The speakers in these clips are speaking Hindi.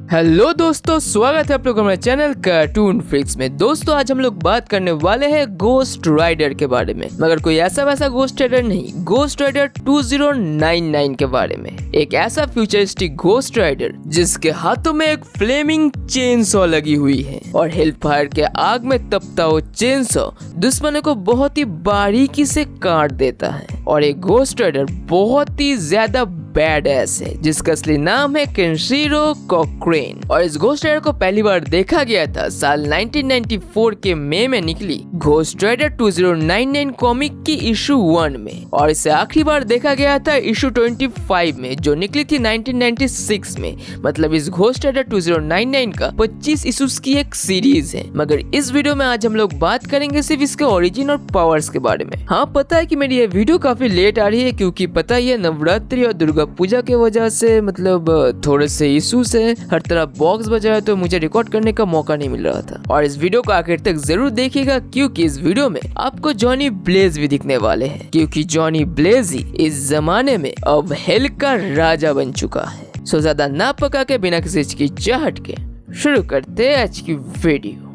हेलो दोस्तों, स्वागत है आप लोगों हमारे चैनल कार्टून फ्रिक्स में। दोस्तों आज हम लोग बात करने वाले हैं गोस्ट राइडर के बारे में, मगर कोई ऐसा वैसा गोस्ट राइडर नहीं, गोस्ट राइडर 2099 के बारे में। एक ऐसा फ्यूचरिस्टिक गोस्ट राइडर जिसके हाथों में एक फ्लेमिंग चेनसॉ लगी हुई है और हेलफायर के आग में तपता वो चेनसॉ दुश्मनों को बहुत ही बारीकी से काट देता है। और एक गोस्ट राइडर बहुत ही ज्यादा बैड एस है जिसका असली नाम है केंशिरो कॉक्रेन। और इस घोस्ट राइडर को पहली बार देखा गया था साल 1994 के मई में निकली घोस्ट राइडर 2099 कॉमिक की इशू 1 में, और इसे आखिरी बार देखा गया था इशू 25 में जो निकली थी 1996 में। मतलब इस घोस्ट राइडर 2099 का 25 इशूज की एक सीरीज है। मगर इस वीडियो में आज हम लोग बात करेंगे सिर्फ इसके ओरिजिन और पावर्स के बारे में। हाँ, पता है कि मेरी ये वीडियो काफी लेट आ रही है क्योंकि पता ही है नवरात्रि और दुर्गा पूजा के वजह से मतलब थोड़े से इश्यूज है, हर तरफ बॉक्स बज रहा है, तो मुझे रिकॉर्ड करने का मौका नहीं मिल रहा था। और इस वीडियो को आखिर तक जरूर देखिएगा क्योंकि इस वीडियो में आपको जॉनी ब्लेज भी दिखने वाले हैं, क्योंकि जॉनी ब्लेज ही इस जमाने में अब हेल का राजा बन चुका है। सो ज्यादा ना पका के बिना किसी हिचकिचाहट के शुरू करते हैं आज की वीडियो।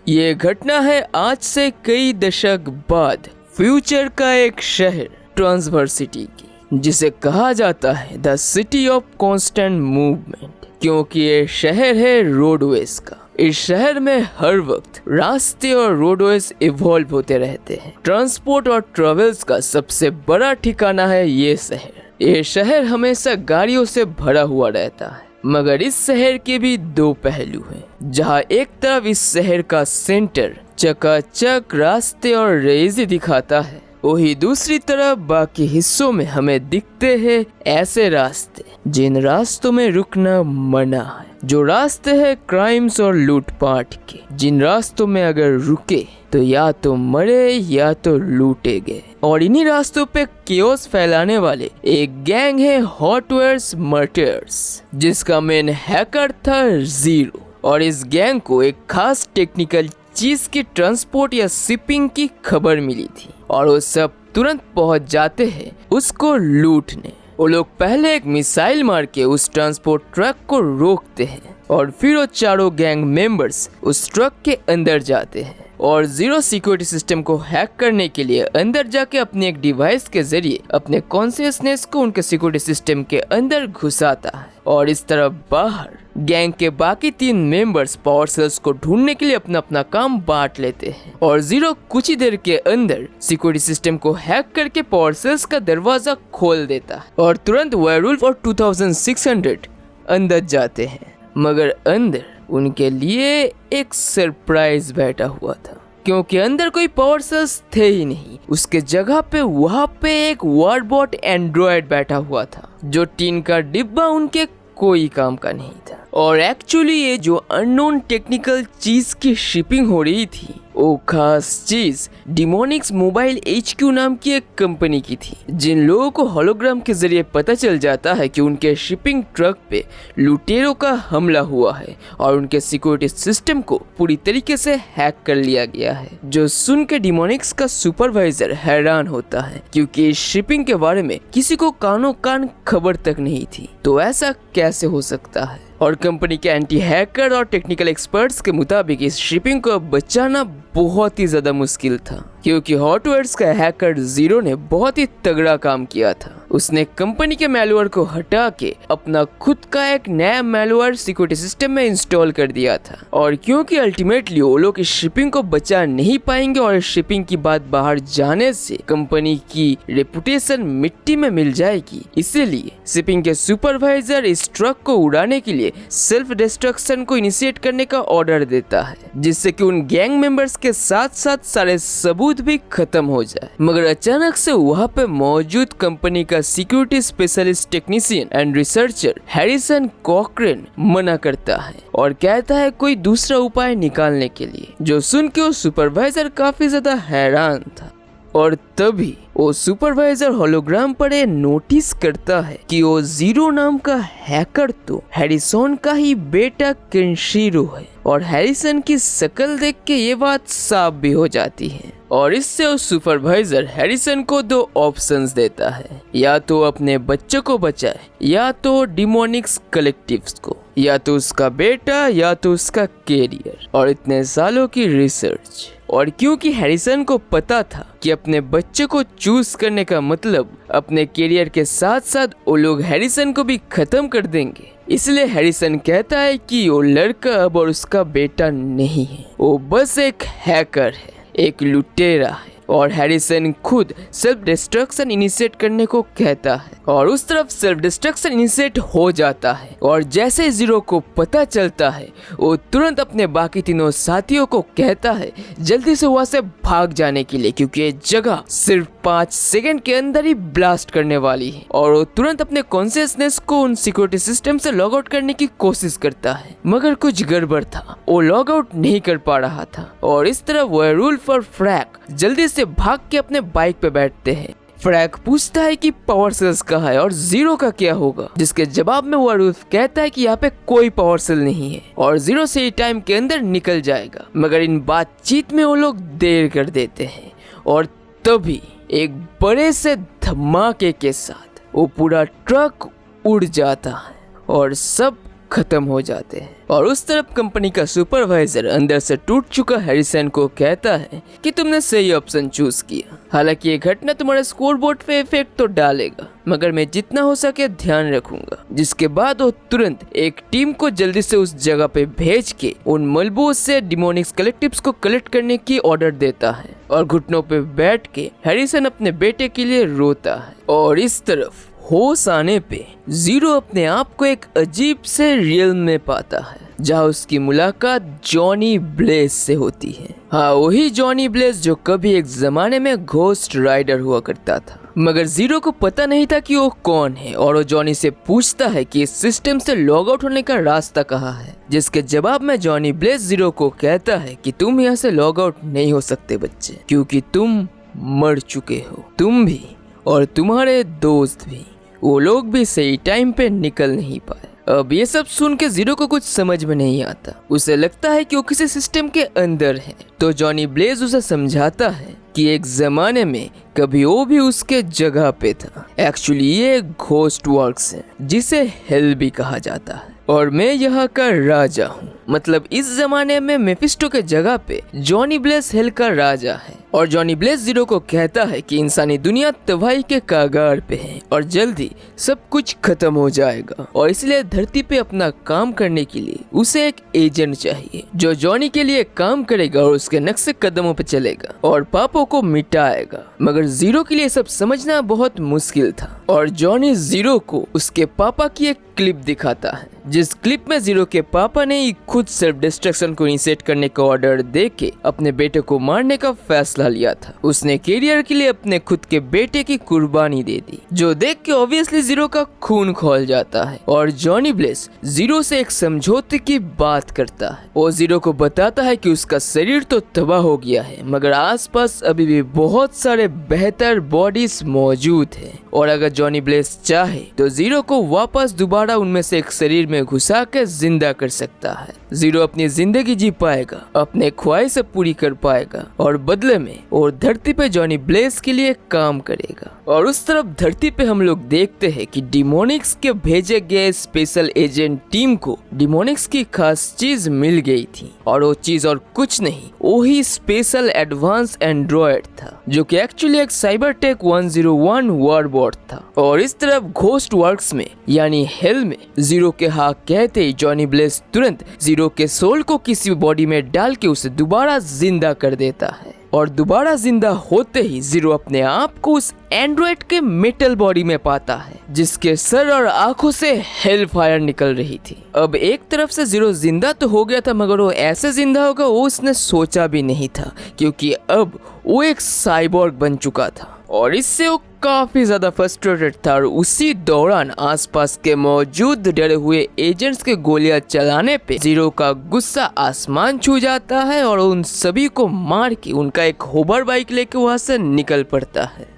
ये घटना है आज से कई दशक बाद फ्यूचर का एक शहर ट्रांसवर्सिटी की, जिसे कहा जाता है the city of constant movement, क्योंकि ये शहर है रोडवेज का। इस शहर में हर वक्त रास्ते और रोडवेज इवॉल्व होते रहते हैं। ट्रांसपोर्ट और ट्रेवल्स का सबसे बड़ा ठिकाना है ये शहर। ये शहर हमेशा गाड़ियों से भरा हुआ रहता है, मगर इस शहर के भी दो पहलू हैं। जहाँ एक तरफ इस शहर का सेंटर चकाचक रास्ते और रेज़े दिखाता है, वही दूसरी तरफ बाकी हिस्सों में हमें दिखते हैं ऐसे रास्ते जिन रास्तों में रुकना मना है, जो रास्ते हैं क्राइम्स और लूटपाट के, जिन रास्तों में अगर रुके तो या तो मरे या तो लूटे गए। और इन्हीं रास्तों पे केओस फैलाने वाले एक गैंग है हॉटवेयर्स मर्टर्स, जिसका मेन हैकर था जीरो। और इस गैंग को एक खास टेक्निकल चीज की ट्रांसपोर्ट या शिपिंग की खबर मिली थी और वो सब तुरंत पहुंच जाते हैं उसको लूटने। वो लोग पहले एक मिसाइल मार के उस ट्रांसपोर्ट ट्रक को रोकते हैं और फिर वो चारों गैंग मेंबर्स उस ट्रक के अंदर जाते हैं और जीरो सिक्योरिटी सिस्टम को हैक करने के लिए अंदर जाके अपने एक डिवाइस के जरिए अपने कॉन्शियसनेस को उनके सिक्योरिटी सिस्टम के अंदर घुसाता है। और इस तरफ बाहर गैंग के बाकी 3 मेंबर्स पावर सेल्स को ढूंढने के लिए अपना अपना काम बांट लेते हैं और जीरो कुछ ही देर के अंदर सिक्योरिटी सिस्टम को हैक करके पावर सेल्स का दरवाजा खोल देता है और तुरंत वेयरवुल्फ और 2600 अंदर जाते हैं। मगर अंदर उनके लिए एक सरप्राइज बैठा हुआ था, क्योंकि अंदर कोई पावर सेल्स थे ही नहीं। उसके जगह पे वहाँ पे एक वार्डबॉट एंड्रॉयड बैठा हुआ था, जो टीन का डिब्बा उनके कोई काम का नहीं था। और एक्चुअली ये जो अननोन टेक्निकल चीज की शिपिंग हो रही थी, वो खास चीज डिमोनिक्स मोबाइल HQ नाम की एक कंपनी की थी। जिन लोगों को होलोग्राम के जरिए पता चल जाता है कि उनके शिपिंग ट्रक पे लुटेरों का हमला हुआ है और उनके सिक्योरिटी सिस्टम को पूरी तरीके से हैक कर लिया गया है, जो सुन के डिमोनिक्स का सुपरवाइजर हैरान होता है क्योंकि इस शिपिंग के बारे में किसी को कानों कान खबर तक नहीं थी। तो ऐसा कैसे हो सकता है? और कंपनी के एंटी हैकर और टेक्निकल एक्सपर्ट्स के मुताबिक इस शिपिंग को बचाना बहुत ही ज्यादा मुश्किल था, क्योंकि हॉटवेयर्स का हैकर जीरो ने बहुत ही तगड़ा काम किया था। उसने कंपनी के मैलवेयर को हटा के अपना खुद का एक नया मैलवेयर सिक्योरिटी सिस्टम में इंस्टॉल कर दिया था। और क्योंकि अल्टीमेटली वो लोग इस शिपिंग को बचा नहीं पाएंगे और इस शिपिंग की बात बाहर जाने से कंपनी की रेपुटेशन मिट्टी में मिल जाएगी, इसीलिए शिपिंग के सुपरवाइजर इस ट्रक को उड़ाने के लिए सेल्फ डिस्ट्रक्शन को इनिशिएट करने का ऑर्डर देता है, जिससे कि उन गैंग मेंबर्स के साथ साथ सारे सबूत भी खत्म हो जाए। मगर अचानक से वहाँ पे मौजूद कंपनी का security specialist technician and researcher Harrison Cochrane मना करता है और कहता है कोई दूसरा उपाय निकालने के लिए, जो सुन के वो सुपरवाइजर काफी ज्यादा हैरान था। और तभी वो सुपरवाइजर होलोग्राम पर नोटिस करता है कि वो जीरो नाम का हैकर तो हैरिसन का ही बेटा केंशिरो है। और हैरिसन की शक्ल देख के ये बात साफ भी हो जाती है और इससे उस सुपरवाइजर हैरिसन को दो ऑप्शंस देता है, या तो अपने बच्चों को बचाए या तो डिमोनिक्स कलेक्टिव्स को, या तो उसका बेटा या तो उसका कैरियर और इतने सालों की रिसर्च। और क्योंकि हैरिसन को पता था कि अपने बच्चे को चूज करने का मतलब अपने कैरियर के साथ साथ वो लोग हैरिसन को भी खत्म कर देंगे, इसलिए हैरिसन कहता है कि वो लड़का अब और उसका बेटा नहीं है, वो बस एक हैकर है, एक लुटेरा है। और हैरिसन खुद सेल्फ डिस्ट्रक्शन इनिशिएट करने को कहता है और उस तरफ सेल्फ डिस्ट्रक्शन इनिशिएट हो जाता है। और जैसे जीरो को पता चलता है वो तुरंत अपने बाकी तीनों साथियों को कहता है जल्दी से वहां से भाग जाने के लिए, क्योंकि ये जगह सिर्फ 5 सेकंड के अंदर ही ब्लास्ट करने वाली है। और वो तुरंत अपने कॉन्शियसनेस को उन सिक्योरिटी सिस्टम से लॉग आउट करने की कोशिश करता है, मगर कुछ गड़बड़ था, वो लॉग आउट नहीं कर पा रहा था। और इस तरह वेयरवुल्फ और फ्रैंक जल्दी से भाग के अपने बाइक पे बैठते हैं। फ्रैंक पूछता है कि पावर सेल्स कहाँ है और जीरो का क्या होगा, जिसके जवाब में वेयरवुल्फ कहता है कि यहाँ पे कोई पावर सेल नहीं है और जीरो से टाइम के अंदर निकल जाएगा। मगर इन बातचीत में वो लोग देर कर देते हैं और तभी एक बड़े से धमाके के साथ वो पूरा ट्रक उड़ जाता है और सब खत्म हो जाते हैं। और उस तरफ कंपनी का सुपरवाइजर अंदर से टूट चुका हैरिसन को कहता है कि तुमने सही ऑप्शन चूज किया, हालांकि ये घटना तुम्हारे स्कोरबोर्ड पे इफेक्ट तो डालेगा, मगर मैं जितना हो सके ध्यान रखूंगा। जिसके बाद वो तुरंत एक टीम को जल्दी से उस जगह पे भेज के उन मलबों से डिमोनिक्स कलेक्टिव्स को कलेक्ट करने की ऑर्डर देता है और घुटनों पे बैठ के हैरिसन अपने बेटे के लिए रोता है। और इस तरफ होश आने पे जीरो अपने आप को एक अजीब से रियल में पाता है जहाँ उसकी मुलाकात जॉनी ब्लेज से होती है। हाँ, वही जॉनी ब्लेज जो कभी एक जमाने में घोस्ट राइडर हुआ करता था, मगर जीरो को पता नहीं था कि वो कौन है। और वो जॉनी से पूछता है कि इस सिस्टम से लॉग आउट होने का रास्ता कहाँ है, जिसके जवाब में जॉनी ब्लेज जीरो को कहता है कि तुम यहाँ से लॉग आउट नहीं हो सकते बच्चे, क्योंकि तुम मर चुके हो, तुम भी और तुम्हारे दोस्त भी, वो लोग भी सही टाइम पे निकल नहीं पाए। अब ये सब सुन के जीरो को कुछ समझ में नहीं आता, उसे लगता है कि वो किसी सिस्टम के अंदर है। तो जॉनी ब्लेज उसे समझाता है कि एक जमाने में कभी वो भी उसके जगह पे था। एक्चुअली ये घोस्ट वर्क्स है जिसे हेल भी कहा जाता है और मैं यहाँ का राजा हूँ। मतलब इस जमाने में मेफिस्टो के जगह पे जॉनी ब्लेज हेल का राजा है। और जॉनी ब्लेज जीरो को कहता है कि इंसानी दुनिया तबाही के कागार पे है और जल्दी सब कुछ खत्म हो जाएगा और इसलिए धरती पे अपना काम करने के लिए उसे एक एजेंट चाहिए जो जॉनी के लिए काम करेगा और उसके नक्शे कदमों पे चलेगा और पापों को मिटाएगा। मगर जीरो के लिए सब समझना बहुत मुश्किल था और जॉनी जीरो को उसके पापा की एक क्लिप दिखाता है, जिस क्लिप में जीरो के पापा ने ही खुद सेल्फ डिस्ट्रक्शन को इनिशिएट करने का ऑर्डर देके अपने बेटे को मारने का फैसला लिया था। उसने कैरियर के लिए अपने खुद के बेटे की कुर्बानी दे दी, जो देख के ऑब्वियसली जीरो का खून खौल जाता है। और जॉनी ब्लेज जीरो से एक समझौते की बात करता है। वो जीरो को बताता है कि उसका शरीर तो तबाह हो गया है, मगर आसपास अभी भी बहुत सारे बेहतर बॉडीज मौजूद है और अगर जॉनी ब्लेज चाहे तो जीरो को वापस दोबारा उनमें से एक शरीर में घुसा के जिंदा कर सकता है। जीरो अपनी जिंदगी जी पाएगा, अपने ख्वाहिशें पूरी कर पाएगा और बदले में और धरती पे जॉनी ब्लेज के लिए काम करेगा। और उस तरफ धरती पे हम लोग देखते हैं कि डिमोनिक्स के भेजे गए स्पेशल एजेंट टीम को डिमोनिक्स की खास चीज मिल गई थी और वो चीज और कुछ नहीं, वही स्पेशल एडवांस एंड्रॉयड था जो कि एक्चुअली एक साइबरटेक 101 वॉरबॉट था। और इस तरफ घोस्ट वर्क्स में यानी हेल में जीरो के हाँ कहते ही जॉनी ब्लेज तुरंत जीरो के सोल को किसी बॉडी में डाल के उसे दोबारा जिंदा कर देता है और दोबारा जिंदा होते ही जीरो अपने आप को उस एंड्रॉइड के मेटल बॉडी में पाता है जिसके सर और आंखों से हेल फायर निकल रही थी। अब एक तरफ से जीरो जिंदा तो हो गया था, मगर वो ऐसे जिंदा होगा वो उसने सोचा भी नहीं था, क्योंकि अब वो एक साइबॉर्ग बन चुका था और इससे वो काफी ज्यादा फ्रस्ट्रेटेड था। और उसी दौरान आसपास के मौजूद डरे हुए एजेंट्स के गोलियां चलाने पे जीरो का गुस्सा आसमान छू जाता है और उन सभी को मार के उनका एक होवर बाइक लेके वहां से निकल पड़ता है।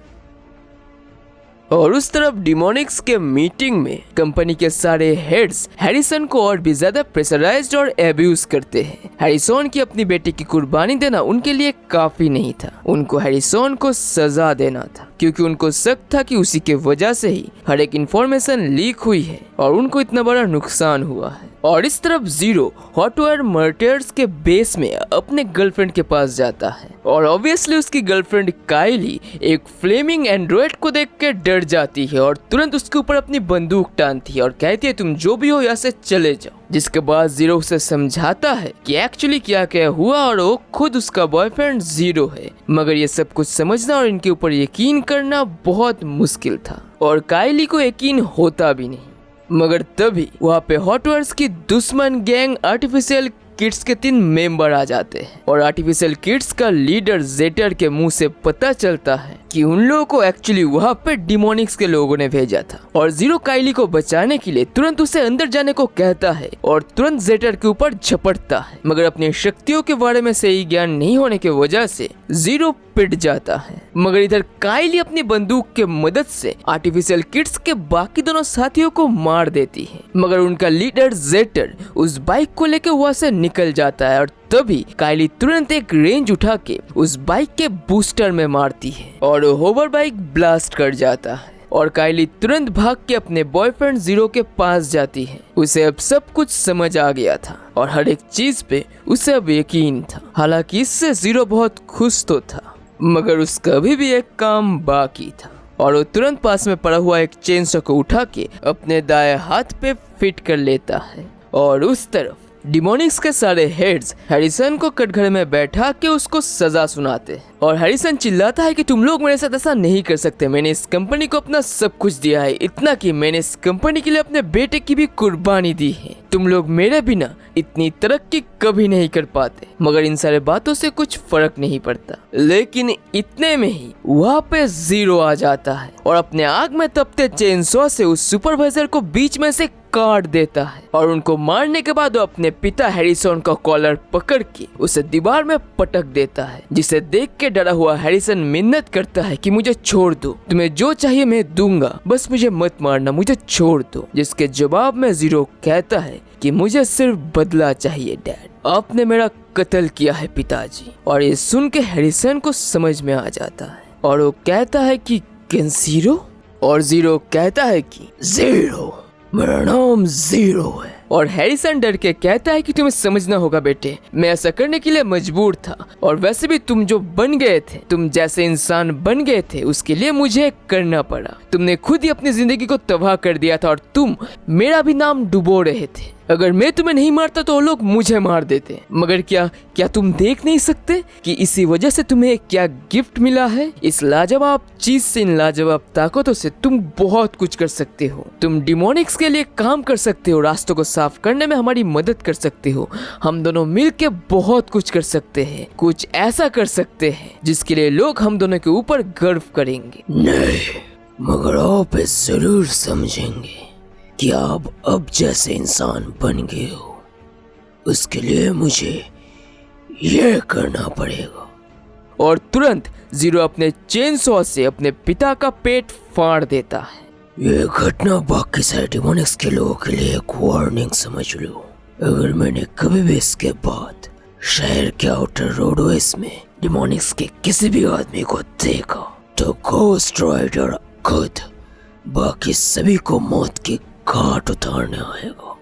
और उस तरफ डिमोनिक्स के मीटिंग में कंपनी के सारे हेड्स हैरिसन को और भी ज्यादा प्रेशराइज्ड और एब्यूज करते हैं। हैरिसन की अपनी बेटी की कुर्बानी देना उनके लिए काफी नहीं था, उनको हैरिसन को सजा देना था, क्योंकि उनको शक था कि उसी के वजह से ही हर एक इंफॉर्मेशन लीक हुई है और उनको इतना बड़ा नुकसान हुआ है। और इस तरफ जीरो हॉटवेयर मर्टर्स के बेस में अपने गर्लफ्रेंड के पास जाता है और ऑब्वियसली उसकी गर्लफ्रेंड काइली एक फ्लेमिंग एंड्रॉइड को देख के डर जाती है और तुरंत उसके ऊपर अपनी बंदूक टानती है और कहती है तुम जो भी हो यहाँ से चले जाओ। जिसके बाद जीरो उसे समझाता है कि एक्चुअली क्या क्या हुआ और वो खुद उसका बॉयफ्रेंड जीरो है, मगर ये सब कुछ समझना और इनके ऊपर यकीन करना बहुत मुश्किल था और काइली को यकीन होता भी नहीं। मगर तभी वहाँ पे हॉटवेयर्स की दुश्मन गैंग आर्टिफिशियल किड्स के 3 मेंबर आ जाते हैं और आर्टिफिशियल किड्स का लीडर जेटर के मुंह से पता चलता है कि उन लोगों को एक्चुअली वहाँ पे डिमोनिक्स के लोगों ने भेजा था और जीरो काइली को बचाने के लिए तुरंत उसे अंदर जाने को कहता है और तुरंत जेटर के ऊपर झपटता है, मगर अपनी शक्तियों के बारे में सही ज्ञान नहीं होने की वजह से जीरो पिट जाता है। मगर इधर काइली अपनी बंदूक के मदद से आर्टिफिशियल किड्स के बाकी दोनों साथियों को मार देती है, मगर उनका लीडर जेटर उस बाइक को लेकर वहाँ से निकल जाता है और तभी काइली तुरंत एक रेंज उठा के उस बाइक के बूस्टर में मारती है और होवर बाइक ब्लास्ट कर जाता है और काइली तुरंत भाग के अपने बॉयफ्रेंड जीरो के पास जाती है। उसे अब सब कुछ समझ आ गया था और हर एक चीज पे उसे अब यकीन था। हालांकि इससे जीरो बहुत खुश तो था, मगर उसका अभी भी एक काम बाकी था और वो तुरंत पास में पड़ा हुआ एक चेनसॉ को उठा के अपने दाएं हाथ पे फिट कर लेता है। और उस तरफ डिमोनिक्स के सारे हेड्स हैरिसन को कटघरे में बैठा के उसको सजा सुनाते हैं और हैरिसन चिल्लाता है कि तुम लोग मेरे साथ ऐसा नहीं कर सकते, मैंने इस कंपनी को अपना सब कुछ दिया है, इतना कि मैंने इस कंपनी के लिए अपने बेटे की भी कुर्बानी दी है, तुम लोग मेरे बिना इतनी तरक्की कभी नहीं कर पाते। मगर इन सारे बातों से कुछ फर्क नहीं पड़ता। लेकिन इतने में ही वहाँ पे जीरो आ जाता है और अपने आग में तपते चेनसॉ से उस सुपरवाइजर को बीच में से काट देता है और उनको मारने के बाद वो अपने पिता हैरिसन का कॉलर पकड़ के उसे दीवार में पटक देता है, जिसे देख के डरा हुआ हैरिसन मिन्नत करता है कि मुझे छोड़ दो, तुम्हें जो चाहिए मैं दूंगा, बस मुझे मत मारना, मुझे छोड़ दो। जिसके जवाब में जीरो कहता है कि मुझे सिर्फ बदला चाहिए डैड, आपने मेरा कत्ल किया है पिताजी। और ये सुन के हैरिसन को समझ में आ जाता है और वो कहता है कि केंशिरो, और जीरो कहता है कि जीरो, मेरा नाम जीरो है। और हैरिसन डर के कहता है कि तुम्हें समझना होगा बेटे, मैं ऐसा करने के लिए मजबूर था और वैसे भी तुम जो बन गए थे, तुम जैसे इंसान बन गए थे, उसके लिए मुझे करना पड़ा। तुमने खुद ही अपनी जिंदगी को तबाह कर दिया था और तुम मेरा भी नाम डुबो रहे थे। अगर मैं तुम्हें नहीं मारता तो वो लोग मुझे मार देते। मगर क्या तुम देख नहीं सकते कि इसी वजह से तुम्हें क्या गिफ्ट मिला है? इस लाजवाब चीज से, इन लाजवाब ताकतों से तुम बहुत कुछ कर सकते हो। तुम डिमोनिक्स के लिए काम कर सकते हो, रास्तों को साफ करने में हमारी मदद कर सकते हो। हम दोनों मिलके बहुत कुछ कर सकते हैं, कुछ ऐसा कर सकते हैं जिसके लिए लोग हम दोनों के ऊपर गर्व करेंगे। नहीं, मगर आप जरूर समझेंगे कि आप अब जैसे इंसान बन गए हो, उसके लिए मुझे ये करना पड़ेगा। और तुरंत जीरो अपने चेनसॉ से अपने पिता का पेट फाड़ देता है। ये घटना बाकी सारे डिमोनिक्स के लोगों के लिए एक वार्निंग समझ लो। अगर मैंने कभी भी इसके बाद शहर के आउटर रोडवेज में डिमोनिक्स के किसी भी आदमी को देखा तो घोस्ट राइडर खुद बाकी सभी को मौत की घाट उतारने आएगा।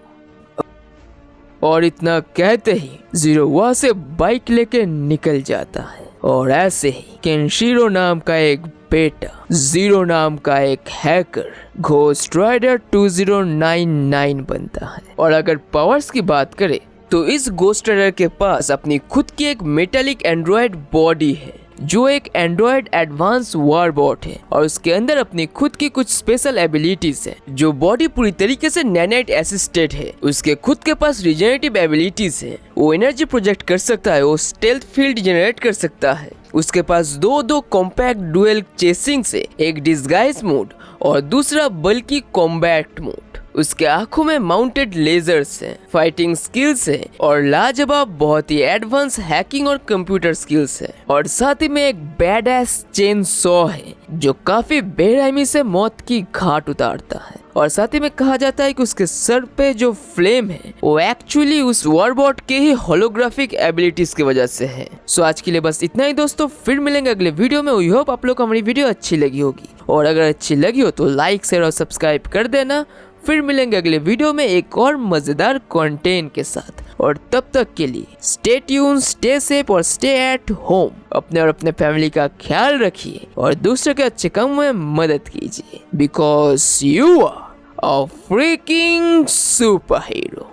और इतना कहते ही जीरो वहाँ से बाइक लेके निकल जाता है और ऐसे ही केंशिरो नाम का एक बेटा, जीरो नाम का एक हैकर घोस्ट राइडर 2099 बनता है। और अगर पावर्स की बात करें तो इस घोस्ट राइडर के पास अपनी खुद की एक मेटालिक एंड्रॉयड बॉडी है जो एक एंड्रॉयड एडवांस वॉरबॉट है और उसके अंदर अपनी खुद की कुछ स्पेशल एबिलिटीज है। जो बॉडी पूरी तरीके से नैनेट असिस्टेड है। उसके खुद के पास रिजेनरेटिव एबिलिटीज है, वो एनर्जी प्रोजेक्ट कर सकता है, वो स्टेल्थ फील्ड जनरेट कर सकता है। उसके पास दो कॉम्पैक्ट डुअल चेसिंग से, एक डिस्गाइज मोड और दूसरा बल्कि कॉम्बैट मोड। उसके आंखों में माउंटेड लेजर्स हैं, फाइटिंग स्किल्स है और लाजवाब बहुत ही एडवांस हैकिंग और कंप्यूटर स्किल्स है। और साथ ही में एक बैडएस चेन सॉ है जो काफी बेरहमी से मौत की घाट उतारता है। और साथ ही में कहा जाता है कि उसके सर पे जो फ्लेम है वो एक्चुअली उस वॉरबॉट के ही होलोग्राफिक एबिलिटीज की वजह से है। सो आज के लिए बस इतना ही दोस्तों, फिर मिलेंगे अगले वीडियो में। वी होप आप लोग को हमारी वीडियो अच्छी लगी होगी, और अगर अच्छी लगी हो तो लाइक शेयर और सब्सक्राइब कर देना। फिर मिलेंगे अगले वीडियो में एक और मजेदार कंटेंट के साथ, और तब तक के लिए स्टे ट्यून, स्टे सेफ और स्टे एट होम। अपने और अपने फैमिली का ख्याल रखिए और दूसरे के अच्छे काम में मदद कीजिए, because you are a freaking superhero.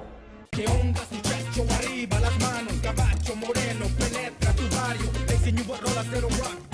Que ondas tu pecho arriba, las manos, caballo moreno, penetra tu barrio, te enseño a rolas, pero rock.